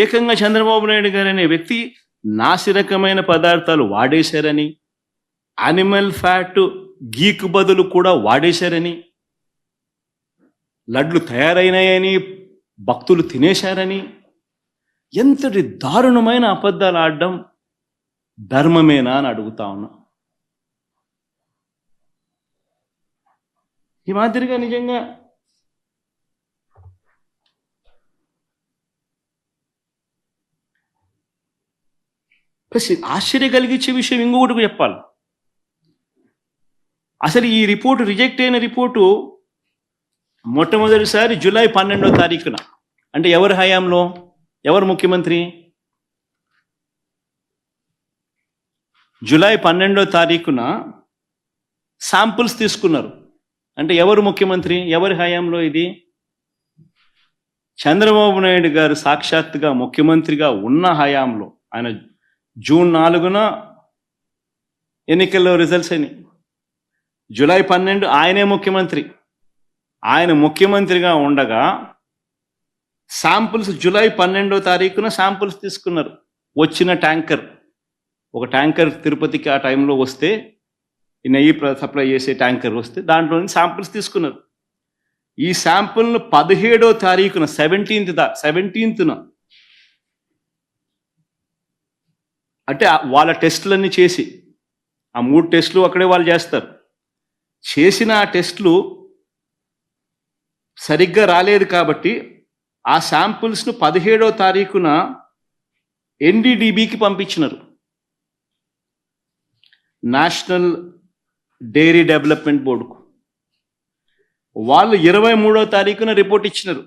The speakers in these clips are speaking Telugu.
ఏకంగా చంద్రబాబు నాయుడు గారు అనే వ్యక్తి నాసిరకమైన పదార్థాలు వాడేశారని, యానిమల్ ఫ్యాట్ గీకు బదులు కూడా వాడేశారని, లడ్లు తయారైనాయని భక్తులు తినేశారని, ఎంతటి దారుణమైన అబద్ధాలు ఆడడం ధర్మమేనా అని అడుగుతా ఉన్నా. ఈ మాదిరిగా నిజంగా ఆశ్చర్య కలిగించే విషయం ఇంకొకటి చెప్పాలి. అసలు ఈ రిపోర్టు రిజెక్ట్ అయిన రిపోర్టు మొట్టమొదటిసారి జూలై 12వ తారీఖున, అంటే ఎవరి హయాంలో, ఎవరు ముఖ్యమంత్రి? జూలై 12వ తారీఖున శాంపుల్స్ తీసుకున్నారు. అంటే ఎవరు ముఖ్యమంత్రి, ఎవరి హయాంలో ఇది? చంద్రబాబు నాయుడు గారు సాక్షాత్తుగా ముఖ్యమంత్రిగా ఉన్న హయాంలో. ఆయన జూన్ 4న ఎన్నికల్లో రిజల్ట్స్ అయినాయి. జూలై 12 ఆయనే ముఖ్యమంత్రి. ఆయన ముఖ్యమంత్రిగా ఉండగా శాంపుల్స్ జూలై 12వ తారీఖున శాంపుల్స్ తీసుకున్నారు. వచ్చిన ట్యాంకర్, ఒక ట్యాంకర్ తిరుపతికి ఆ టైంలో వస్తే, ఈ నెయ్యి సప్లై చేసే ట్యాంకర్ వస్తే దాంట్లో శాంపుల్స్ తీసుకున్నారు. ఈ శాంపుల్ను 17వ తారీఖున 17న అంటే వాళ్ళ టెస్టులన్నీ చేసి, ఆ 3 టెస్టులు అక్కడే వాళ్ళు చేస్తారు. చేసిన ఆ టెస్టులు సరిగ్గా రాలేదు కాబట్టి ఆ శాంపుల్స్ను 17వ తారీఖున NDDBకి పంపించినారు, నేషనల్ డైరీ డెవలప్మెంట్ బోర్డుకు. వాళ్ళు 23వ తారీఖున రిపోర్ట్ ఇచ్చినారు.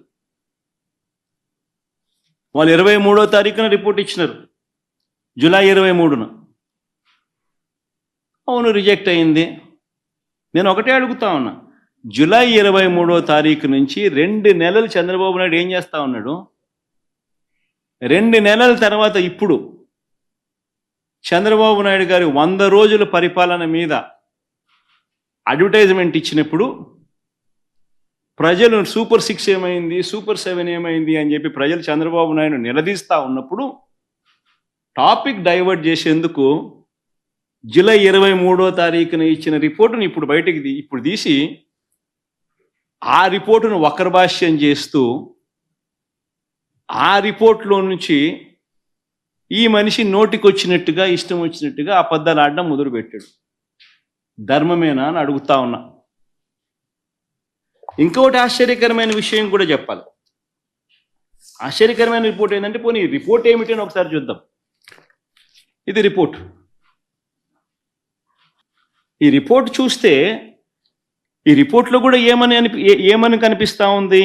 జూలై 23న. అవును, రిజెక్ట్ అయింది. నేను ఒకటే అడుగుతా ఉన్నా, జూలై 23వ తారీఖు నుంచి 2 నెలలు చంద్రబాబు నాయుడు ఏం చేస్తా ఉన్నాడు? 2 నెలల తర్వాత ఇప్పుడు చంద్రబాబు నాయుడు గారి 100 రోజుల పరిపాలన మీద అడ్వర్టైజ్మెంట్ ఇచ్చినప్పుడు ప్రజలు సూపర్ 6 ఏమైంది, సూపర్ 7 ఏమైంది అని చెప్పి ప్రజలు చంద్రబాబు నాయుడు నిలదీస్తూ ఉన్నప్పుడు టాపిక్ డైవర్ట్ చేసేందుకు జూలై 23వ తారీఖున ఇచ్చిన రిపోర్టును ఇప్పుడు తీసి ఆ రిపోర్టును వక్రభాష్యం చేస్తూ ఆ రిపోర్ట్లో నుంచి ఈ మనిషి నోటికొచ్చినట్టుగా, ఇష్టం వచ్చినట్టుగా అబద్ధాలు ఆడడం మొదలుపెట్టాడు. ధర్మమేనా అని అడుగుతా ఉన్నా. ఇంకొకటి ఆశ్చర్యకరమైన విషయం కూడా చెప్పాలి. ఆశ్చర్యకరమైన రిపోర్ట్ ఏంటంటే, పోనీ రిపోర్ట్ ఏమిటి అని ఒకసారి చూద్దాం. ఇది రిపోర్ట్. ఈ రిపోర్ట్ చూస్తే ఈ రిపోర్ట్లో కూడా ఏమని కనిపిస్తూ ఉంది?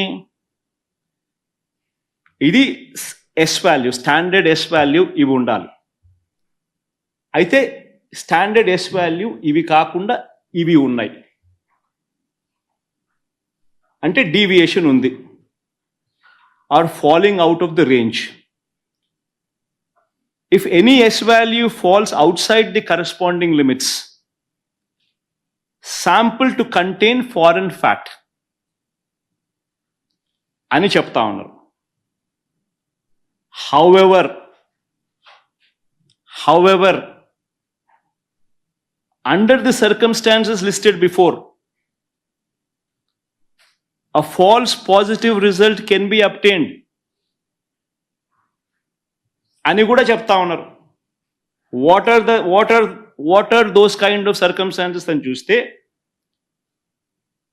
ఇది S value, standard S value ఇవి ఉండాలి. అయితే స్టాండర్డ్ ఎస్ వాల్యూ ఇవి కాకుండా ఇవి ఉన్నాయి, అంటే డీవియేషన్ ఉంది, or falling out of the range. If any S value falls outside the corresponding limits, sample to contain foreign fat అని చెప్తా ఉన్నారు. However, under the circumstances listed before, a false positive result can be obtained అని కూడా చెప్తా ఉన్నారు. What are those kind of circumstances అని చూస్తే,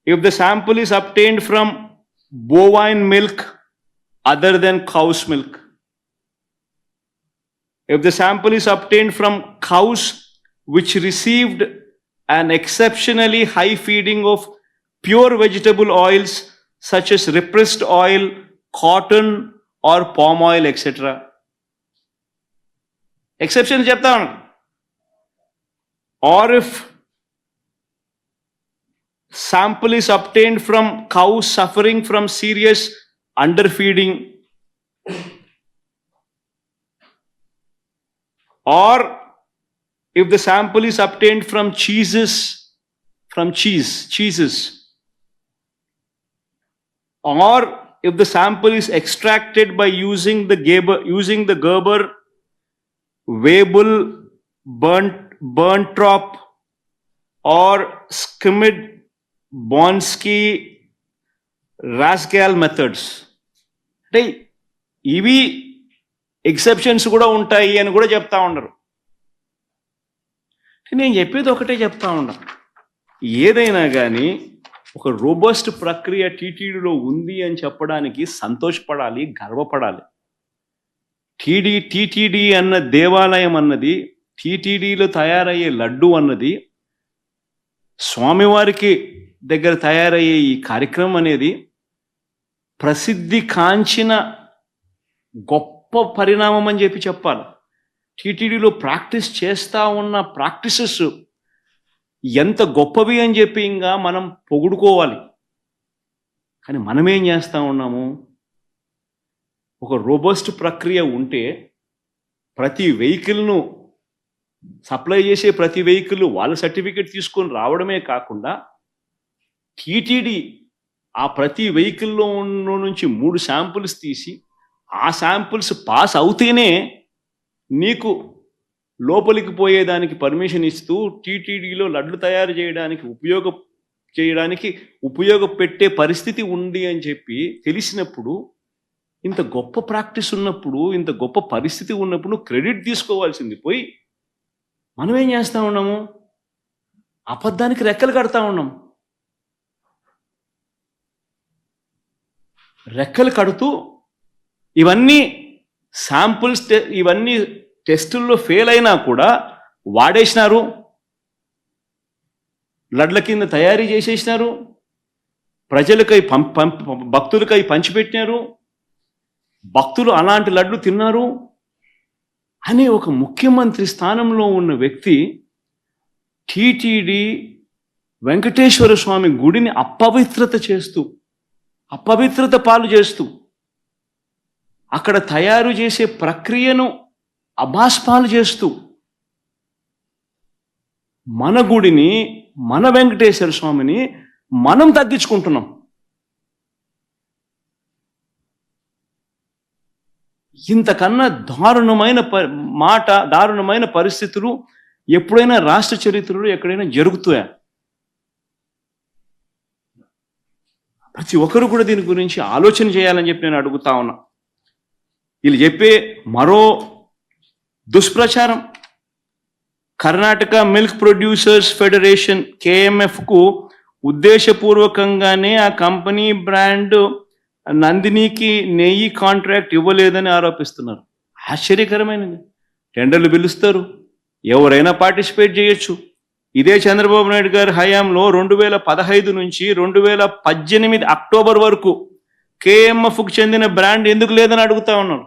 if the sample is obtained from bovine milk other then cow's milk, if the sample is obtained from cows which received an exceptionally high feeding of pure vegetable oils such as repressed oil, cotton or palm oil, etc. Exception చెప్తా ఉన్నాను. Or if sample is obtained from cows suffering from serious underfeeding, or if the sample is obtained from cheeses, or if the sample is extracted by using the Gerber, Weibull, Berntrop or Schmidt, Bonsky, Rascal methods. అంటే ఇవి ఎక్సెప్షన్స్ కూడా ఉంటాయి అని కూడా చెప్తా ఉండరు. నేను చెప్పేది ఒకటే చెప్తా ఉన్నా, ఏదైనా కానీ ఒక రోబస్ట్ ప్రక్రియ టీటీడీలో ఉంది అని చెప్పడానికి సంతోషపడాలి, గర్వపడాలి. టీటీడీ అన్న దేవాలయం అన్నది, టీటీడీలో తయారయ్యే లడ్డు అన్నది, స్వామివారికి దగ్గర తయారయ్యే ఈ కార్యక్రమం అనేది ప్రసిద్ధి కాంచిన గొప్ప పరిణామం అని చెప్పాలి. టీటీడీలో ప్రాక్టీస్ చేస్తూ ఉన్న ప్రాక్టీసెస్ ఎంత గొప్పవి అని చెప్పి ఇంకా మనం పొగుడుకోవాలి. కానీ మనమేం చేస్తూ ఉన్నాము, ఒక రోబస్ట్ ప్రక్రియ ఉంటే ప్రతి వెహికల్ను సప్లై చేసే ప్రతి వెహికల్ వాళ్ళ సర్టిఫికేట్ తీసుకొని రావడమే కాకుండా టీటీడీ ఆ ప్రతి వెహికల్లో నుంచి 3 శాంపుల్స్ తీసి ఆ శాంపుల్స్ పాస్ అవుతేనే నీకు లోపలికి పోయేదానికి పర్మిషన్ ఇస్తూ టీటీడీలో లడ్లు తయారు చేయడానికి ఉపయోగపెట్టే పరిస్థితి ఉంది అని చెప్పి తెలిసినప్పుడు, ఇంత గొప్ప ప్రాక్టీస్ ఉన్నప్పుడు, ఇంత గొప్ప పరిస్థితి ఉన్నప్పుడు క్రెడిట్ తీసుకోవాల్సింది పోయి మనం ఏం చేస్తూ ఉన్నాము, అబద్ధానికి రెక్కలు కడతా ఉన్నాం. రెక్కలు కడుతూ ఇవన్నీ శాంపుల్స్, ఇవన్నీ టెస్టుల్లో ఫెయిల్ అయినా కూడా వాడేసినారు, లడ్ల కింద తయారీ చేసేసినారు, ప్రజలకై భక్తులకై పంచిపెట్టినారు, భక్తులు అలాంటి లడ్లు తిన్నారు అనే ఒక ముఖ్యమంత్రి స్థానంలో ఉన్న వ్యక్తి టీటీడీ వెంకటేశ్వర స్వామి గుడిని అపవిత్రత పాలు చేస్తూ అక్కడ తయారు చేసే ప్రక్రియను అభాస్పాలు చేస్తూ మన గుడిని, మన వెంకటేశ్వర స్వామిని మనం తగ్గించుకుంటున్నాం. ఇంతకన్నా దారుణమైన పరిస్థితులు ఎప్పుడైనా రాష్ట్ర చరిత్రలో ఎక్కడైనా జరుగుతాయా? ప్రతి ఒక్కరు కూడా దీని గురించి ఆలోచన చేయాలని చెప్పి నేను అడుగుతా ఉన్నా. వీళ్ళు చెప్పే మరో దుష్ప్రచారం, కర్ణాటక మిల్క్ ప్రొడ్యూసర్స్ ఫెడరేషన్ KMFకు ఉద్దేశపూర్వకంగానే ఆ కంపెనీ బ్రాండ్ నందినికి నెయ్యి కాంట్రాక్ట్ ఇవ్వలేదని ఆరోపిస్తున్నారు. ఆశ్చర్యకరమైనది. టెండర్లు పిలుస్తారు, ఎవరైనా పార్టిసిపేట్ చేయొచ్చు. ఇదే చంద్రబాబు నాయుడు గారి హయాంలో 2015 నుంచి 2018 అక్టోబర్ వరకు KMFకు చెందిన బ్రాండ్ ఎందుకు లేదని అడుగుతా ఉన్నాను.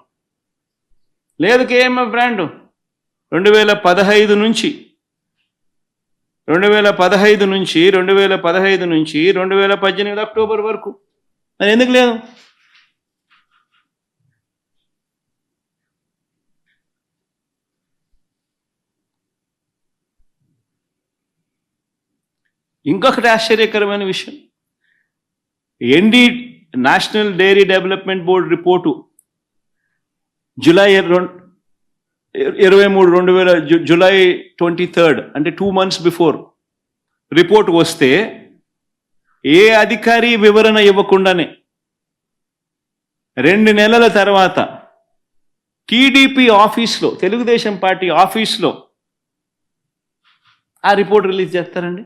లేదు KMF బ్రాండ్ 2015 నుంచి 2018 అక్టోబర్ వరకు మరి ఎందుకు లేదు? ఇంకొకటి ఆశ్చర్యకరమైన విషయం, National Dairy Development Board report July 23 అంటే 2 months బిఫోర్ రిపోర్ట్ వస్తే ఏ అధికారి వివరణ ఇవ్వకుండానే 2 నెలల తర్వాత టీడీపీ ఆఫీస్లో, తెలుగుదేశం పార్టీ ఆఫీస్లో ఆ రిపోర్ట్ రిలీజ్ చేస్తారండి.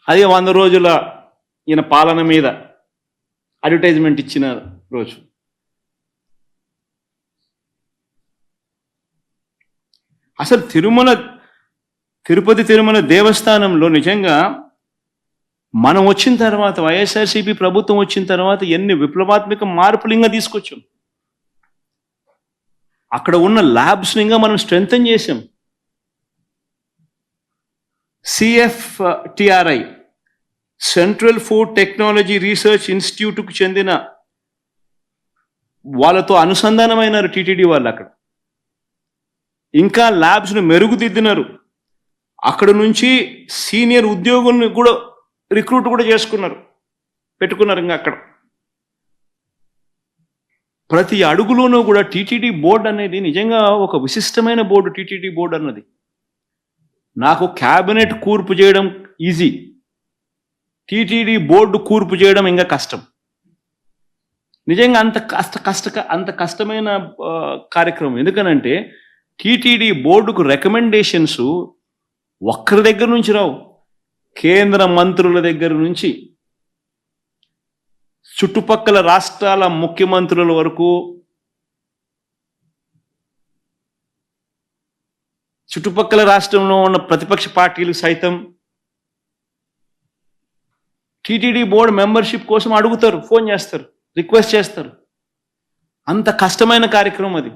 అది 100 రోజుల ఈయన పాలన మీద అడ్వర్టైజ్మెంట్ ఇచ్చిన రోజు. అసలు తిరుపతి తిరుమల దేవస్థానంలో నిజంగా మనం వచ్చిన తర్వాత, వైఎస్ఆర్సీపీ ప్రభుత్వం వచ్చిన తర్వాత ఎన్ని విప్లవాత్మక మార్పులు ఇంకా తీసుకొచ్చాం. అక్కడ ఉన్న ల్యాబ్స్ని ఇంకా మనం స్ట్రెంథన్ చేసాం. CFTRI central food technology research ఇన్స్టిట్యూట్కు చెందిన వాళ్ళతో అనుసంధానమైనారు టీటీడీ వాళ్ళు. అక్కడ ఇంకా ల్యాబ్స్ను మెరుగుదిద్దినారు. అక్కడ నుంచి సీనియర్ ఉద్యోగులను కూడా రిక్రూట్ కూడా చేసుకున్నారు, పెట్టుకున్నారు. ఇంకా అక్కడ ప్రతి అడుగులోనూ కూడా టీటీడీ బోర్డు అనేది నిజంగా ఒక విశిష్టమైన బోర్డు. టీటీడీ బోర్డు అన్నది నాకు క్యాబినెట్ కూర్పు చేయడం ఈజీ, టీటీడీ బోర్డు కూర్పు చేయడం ఇంకా కష్టం. నిజంగా అంత కష్టమైన కార్యక్రమం. ఎందుకనంటే టీటీడీ బోర్డుకు రికమెండేషన్స్ ఒక్కరి దగ్గర నుంచి రావు, కేంద్ర మంత్రుల దగ్గర నుంచి చుట్టుపక్కల రాష్ట్రాల ముఖ్యమంత్రుల వరకు, చుట్టుపక్కల రాష్ట్రంలో ఉన్న ప్రతిపక్ష పార్టీలు సైతం టీటీడీ బోర్డు మెంబర్షిప్ కోసం అడుగుతారు, ఫోన్ చేస్తారు, రిక్వెస్ట్ చేస్తారు. అంత కష్టమైన కార్యక్రమం అది.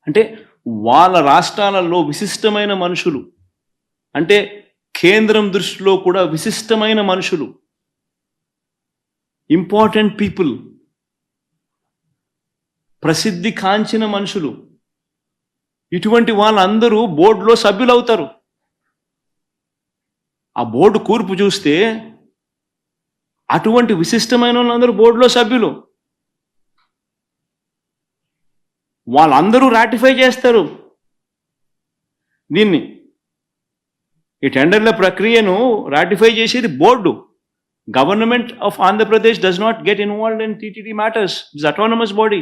అంటే వాళ్ళ రాష్ట్రాలలో విశిష్టమైన మనుషులు, అంటే కేంద్రం దృష్టిలో కూడా విశిష్టమైన మనుషులు, ఇంపార్టెంట్ పీపుల్, ప్రసిద్ధి కాంచిన మనుషులు, ఇటువంటి వాళ్ళందరూ బోర్డులో సభ్యులు అవుతారు. ఆ బోర్డు కూర్పు చూస్తే అటువంటి విశిష్టమైన వాళ్ళందరూ బోర్డులో సభ్యులు. వాళ్ళందరూ రాటిఫై చేస్తారు దీన్ని. ఈ టెండర్ల ప్రక్రియను రాటిఫై చేసేది board. Government of Andhra Pradesh does not get involved in TTD matters. It's autonomous body.